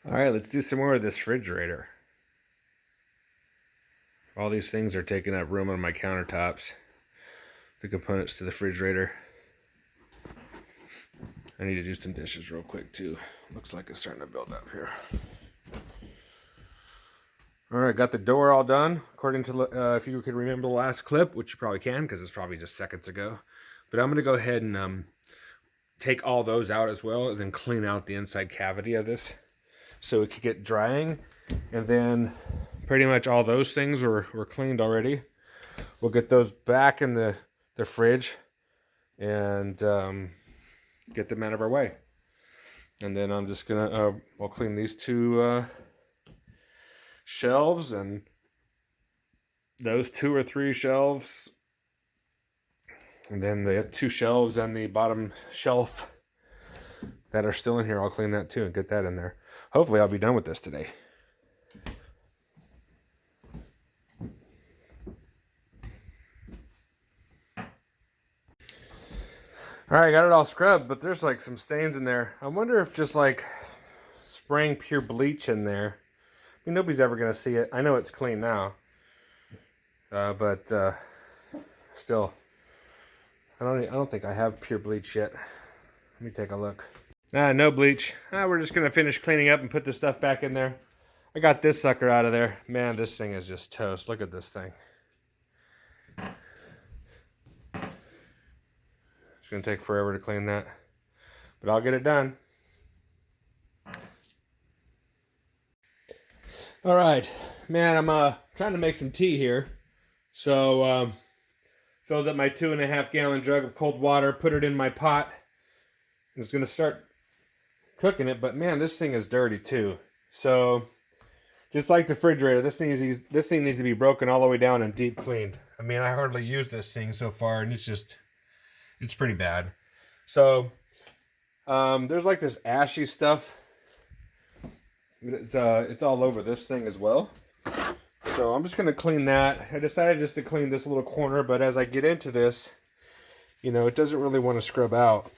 All right, let's do some more of this refrigerator. All these things are taking up room on my countertops. The components to the refrigerator. I need to do some dishes real quick too. Looks like it's starting to build up here. All right, got the door all done. According to, if you can remember the last clip, which you probably can because it's probably just seconds ago. But I'm gonna go ahead and take all those out as well and then clean out the inside cavity of this so it could get drying. And then pretty much all those things were cleaned already. We'll get those back in the fridge and get them out of our way. And then I'm just gonna, I'll clean these two shelves and those 2 or 3 shelves. And then the 2 shelves and the bottom shelf that are still in here, I'll clean that too and get that in there. Hopefully I'll be done with this today. All right, got it all scrubbed, but there's like some stains in there. I wonder if just like spraying pure bleach in there. I mean, nobody's ever gonna see it. I know it's clean now, but still, I don't think I have pure bleach yet. Let me take a look. No bleach. We're just gonna finish cleaning up and put this stuff back in there. I got this sucker out of there. Man, this thing is just toast. Look at this thing. It's gonna take forever to clean that, but I'll get it done. All right, man, I'm trying to make some tea here. So filled up my 2.5 gallon jug of cold water, put it in my pot. I was gonna start cooking it, but man, this thing is dirty too. So just like the refrigerator, this thing needs to be broken all the way down and deep cleaned. I mean, I hardly used this thing so far, and it's pretty bad. So there's like this ashy stuff. It's all over this thing as well. So I'm just gonna clean that. I decided just to clean this little corner, but as I get into this, you know, it doesn't really want to scrub out.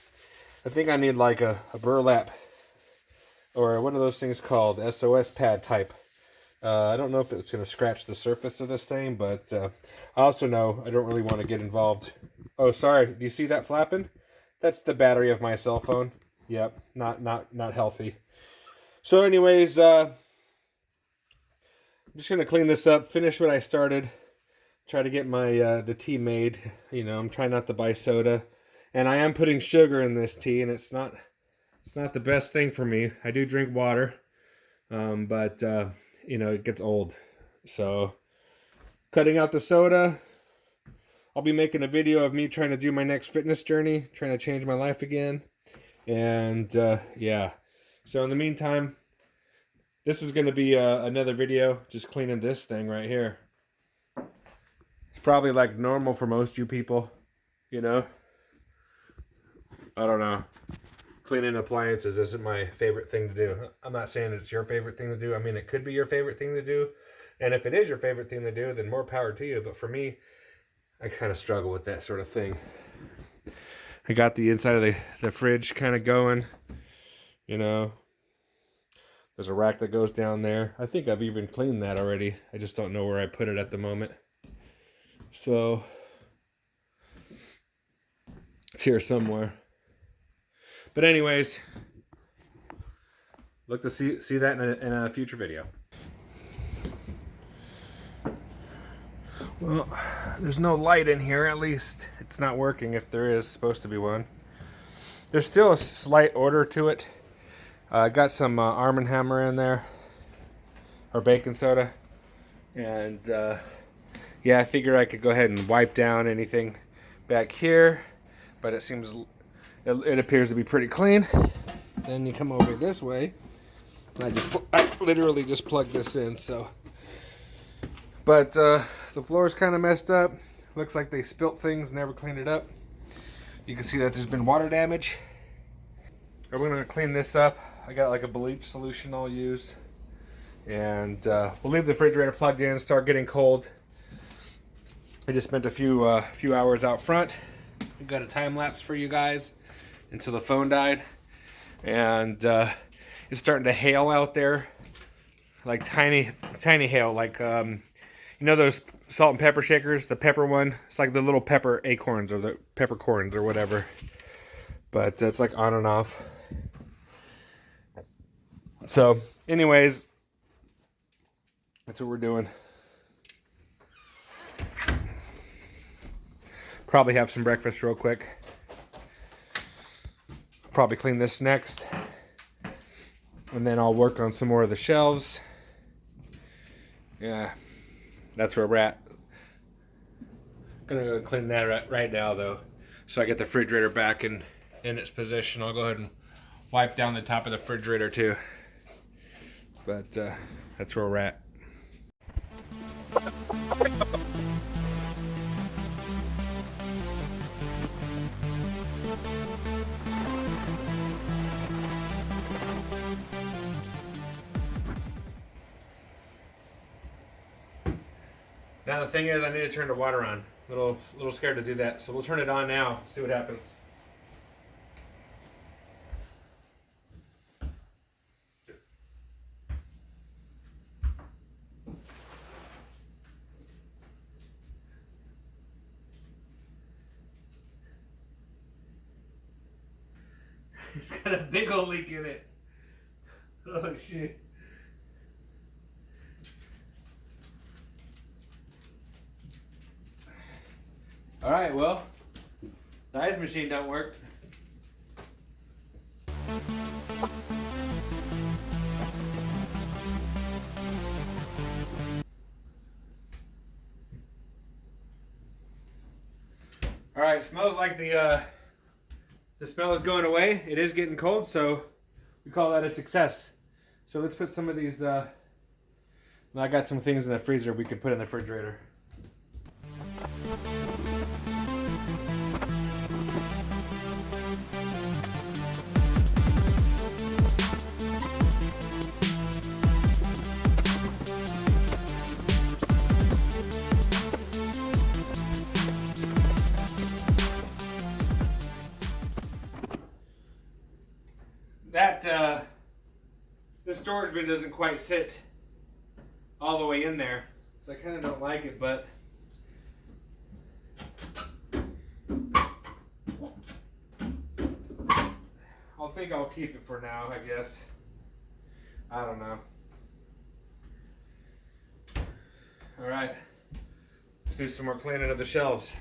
I think I need like a burlap, or what are those things called? SOS pad type. I don't know if it's going to scratch the surface of this thing, but I also know I don't really want to get involved. Oh, sorry. Do you see that flapping? That's the battery of my cell phone. Yep, not healthy. So anyways, I'm just going to clean this up, finish what I started, try to get my the tea made. You know, I'm trying not to buy soda. And I am putting sugar in this tea, and it's not the best thing for me. I do drink water, but you know, it gets old. So cutting out the soda. I'll be making a video of me trying to do my next fitness journey, trying to change my life again. And yeah. So in the meantime, this is going to be another video just cleaning this thing right here. It's probably like normal for most you people, you know. I don't know. Cleaning appliances isn't my favorite thing to do. I'm not saying it's your favorite thing to do. I mean, it could be your favorite thing to do. And if it is your favorite thing to do, then more power to you. But for me, I kind of struggle with that sort of thing. I got the inside of the fridge kind of going. You know, there's a rack that goes down there. I think I've even cleaned that already. I just don't know where I put it at the moment. So it's here somewhere. But anyways, look to see that in a future video. Well, there's no light in here. At least it's not working if there is supposed to be one. There's still a slight odor to it. I got some Arm & Hammer in there, or baking soda. And yeah, I figure I could go ahead and wipe down anything back here. But it appears to be pretty clean. Then you come over this way. And I literally just plugged this in. So, but the floor is kind of messed up. Looks like they spilt things, never cleaned it up. You can see that there's been water damage. We're gonna clean this up. I got like a bleach solution I'll use, and we'll leave the refrigerator plugged in. Start getting cold. I just spent a few hours out front. We got a time lapse for you guys until the phone died, and It's starting to hail out there, like tiny hail, like you know those salt and pepper shakers, the pepper one. It's like the little pepper acorns or the peppercorns or whatever. But it's like on and off. So, anyways, that's what we're doing. Probably have some breakfast real quick. Probably clean this next. And then I'll work on some more of the shelves. Yeah, that's where we're at. Gonna go clean that right now though, so I get the refrigerator back in its position. I'll go ahead and wipe down the top of the refrigerator too. But that's where we're at. Now the thing is, I need to turn the water on. A little scared to do that, so we'll turn it on now. See what happens. It's got a big old leak in it. Oh shit. Alright, well, the ice machine don't work. Alright, smells like the smell is going away. It is getting cold, so we call that a success. So let's put some of these, I got some things in the freezer we could put in the refrigerator. This storage bin doesn't quite sit all the way in there, so I kind of don't like it, but I'll keep it for now, I guess. I don't know. Alright, let's do some more cleaning of the shelves.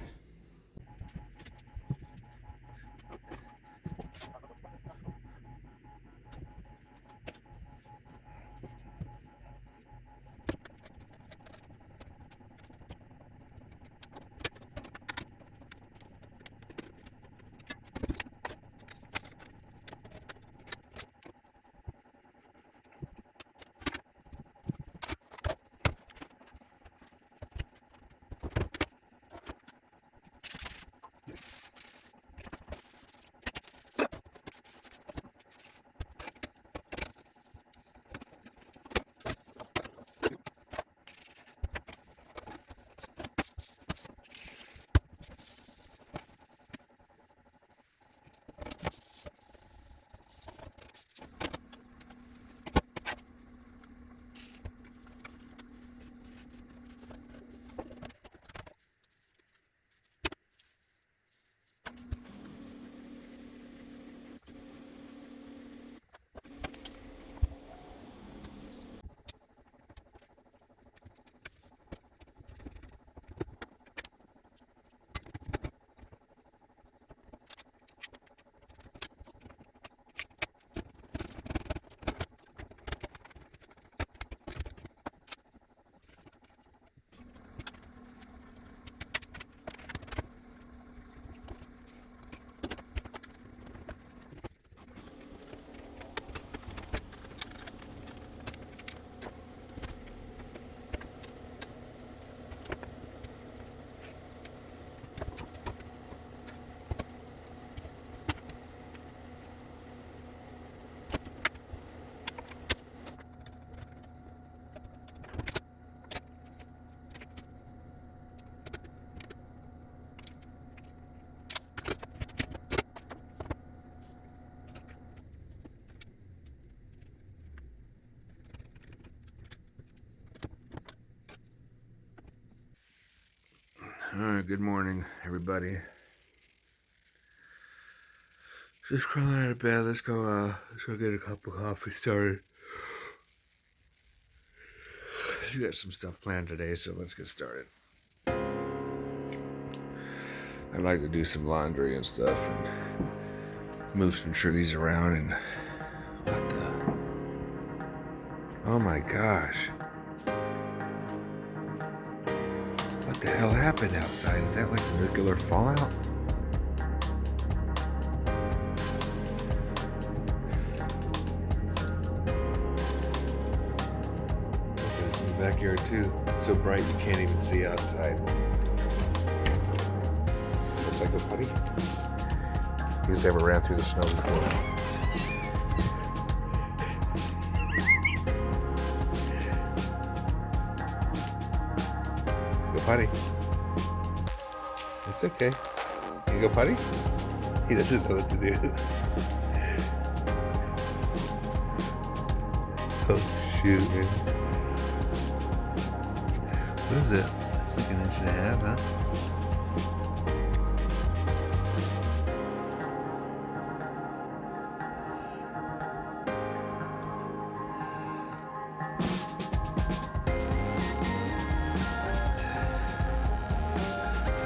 Alright, good morning, everybody. Just crawling out of bed. Let's go get a cup of coffee started. We got some stuff planned today, so let's get started. I'd like to do some laundry and stuff and move some trees around and what the? Oh my gosh. What the hell happened outside? Is that like a nuclear fallout? It's in the backyard too. It's so bright you can't even see outside. Looks like a putty. He's never ran through the snow before. Go potty. It's okay. You go potty? He doesn't know what to do. Oh shoot, man. What is it? It's like 1.5 inches, huh?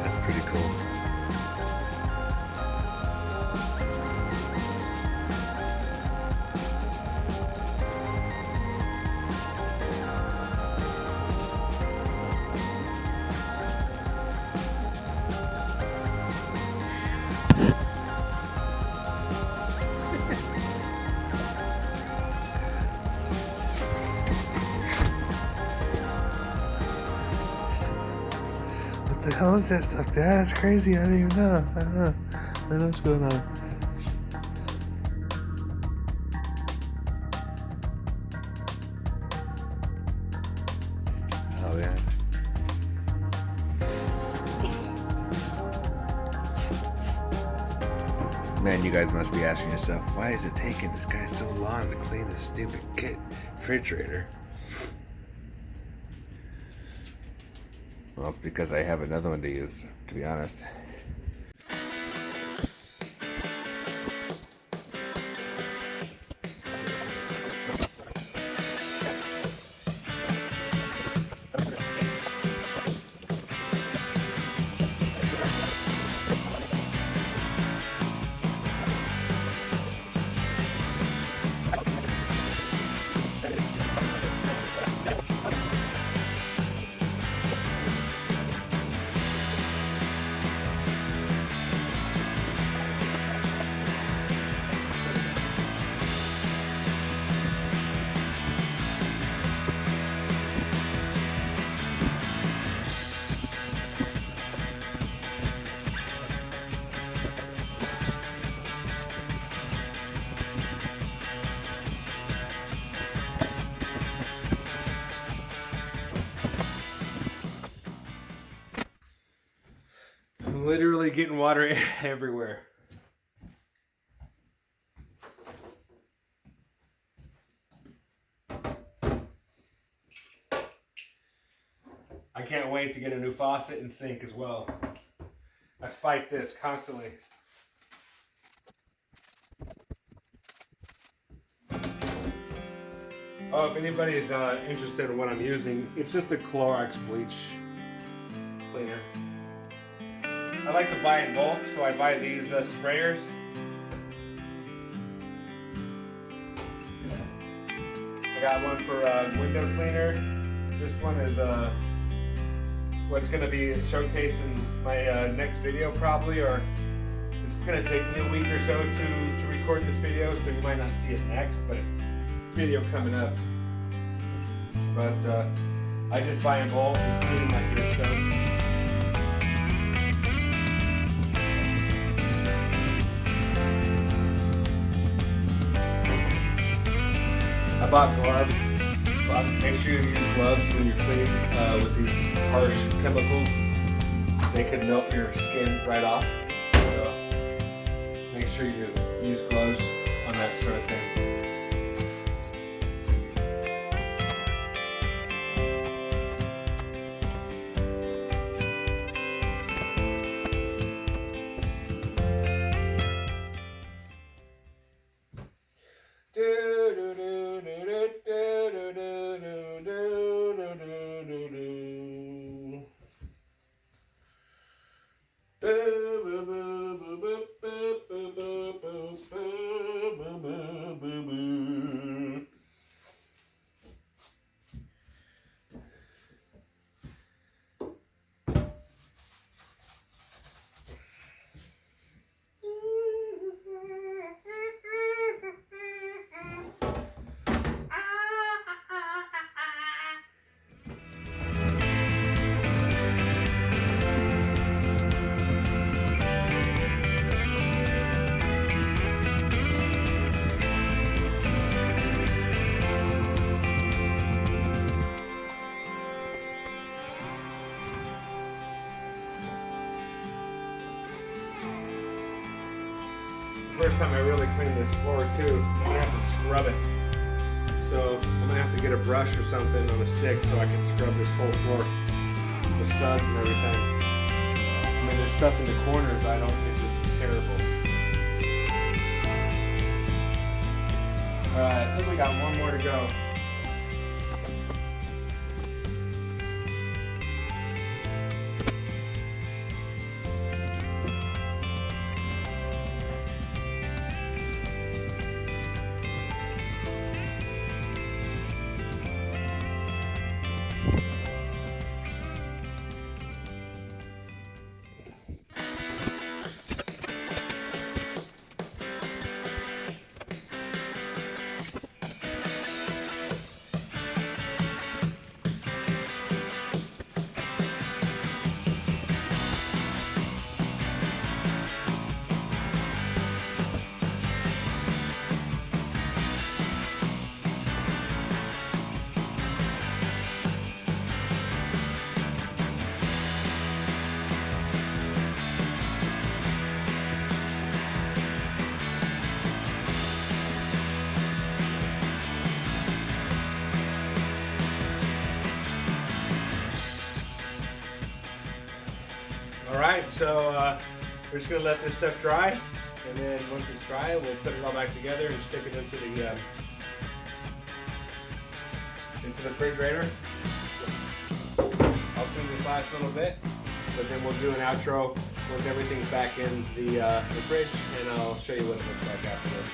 That's pretty cool. What the hell is that stuff, Dad? That's crazy. I don't even know. I don't know what's going on. Oh, yeah. Man, you guys must be asking yourself, why is it taking this guy so long to clean this stupid refrigerator? Well, it's because I have another one to use, to be honest. I'm literally getting water everywhere. I can't wait to get a new faucet and sink as well. I fight this constantly. Oh, if anybody's interested in what I'm using, it's just a Clorox bleach cleaner. I like to buy in bulk, so I buy these sprayers. I got one for window cleaner. This one is what's going to be showcasing my next video probably, or it's going to take me a week or so to record this video, so you might not see it next, but video coming up. But I just buy in bulk, including my gear stove. I bought gloves. Make sure you use gloves when you're cleaning with these harsh chemicals. They could melt your skin right off. So make sure you use gloves on that sort of thing. First time I really cleaned this floor too. I'm gonna have to scrub it. So I'm gonna have to get a brush or something on a stick so I can scrub this whole floor, the suds and everything. I mean, there's stuff in the corners it's just terrible. Alright, I think we got one more to go. Alright, so we're just going to let this stuff dry, and then once it's dry, we'll put it all back together and stick it into the refrigerator. I'll clean this last little bit, but then we'll do an outro once everything's back in the fridge, and I'll show you what it looks like afterwards.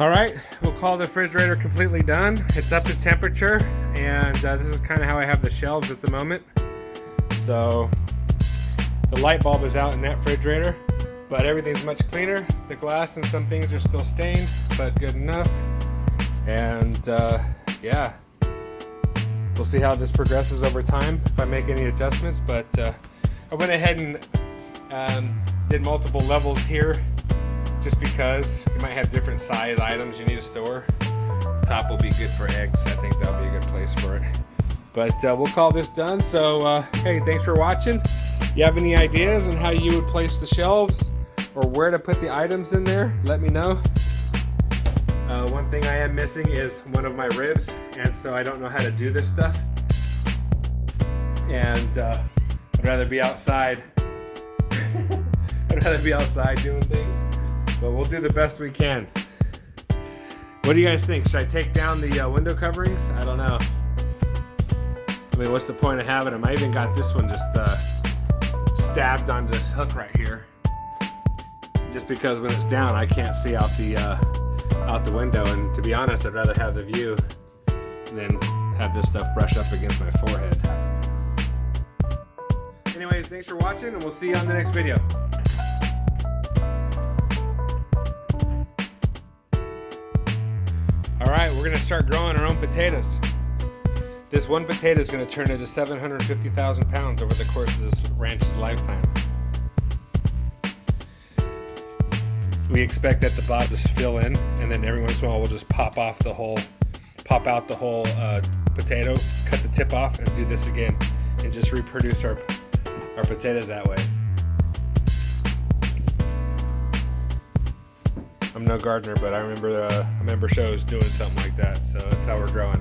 All right, we'll call the refrigerator completely done. It's up to temperature, and this is kind of how I have the shelves at the moment. So the light bulb is out in that refrigerator, but everything's much cleaner. The glass and some things are still stained, but good enough. And yeah, we'll see how this progresses over time, if I make any adjustments. But I went ahead and did multiple levels here, just because you might have different size items you need to store. Top will be good for eggs. I think that'll be a good place for it. But we'll call this done. So hey, thanks for watching. You have any ideas on how you would place the shelves or where to put the items in there, let me know. One thing I am missing is one of my ribs, and so I don't know how to do this stuff. And I'd rather be outside. I'd rather be outside doing things. But we'll do the best we can. What do you guys think? Should I take down the window coverings? I don't know. I mean, what's the point of having them? I even got this one just stabbed onto this hook right here. Just because when it's down, I can't see out the window. And to be honest, I'd rather have the view than have this stuff brush up against my forehead. Anyways, thanks for watching, and we'll see you on the next video. Alright, we're going to start growing our own potatoes. This one potato is going to turn into 750,000 pounds over the course of this ranch's lifetime. We expect that the bottom just fill in, and then every once in a while we'll just pop out the whole potato, cut the tip off, and do this again, and just reproduce our potatoes that way. I'm no gardener, but I remember shows doing something like that. So that's how we're growing.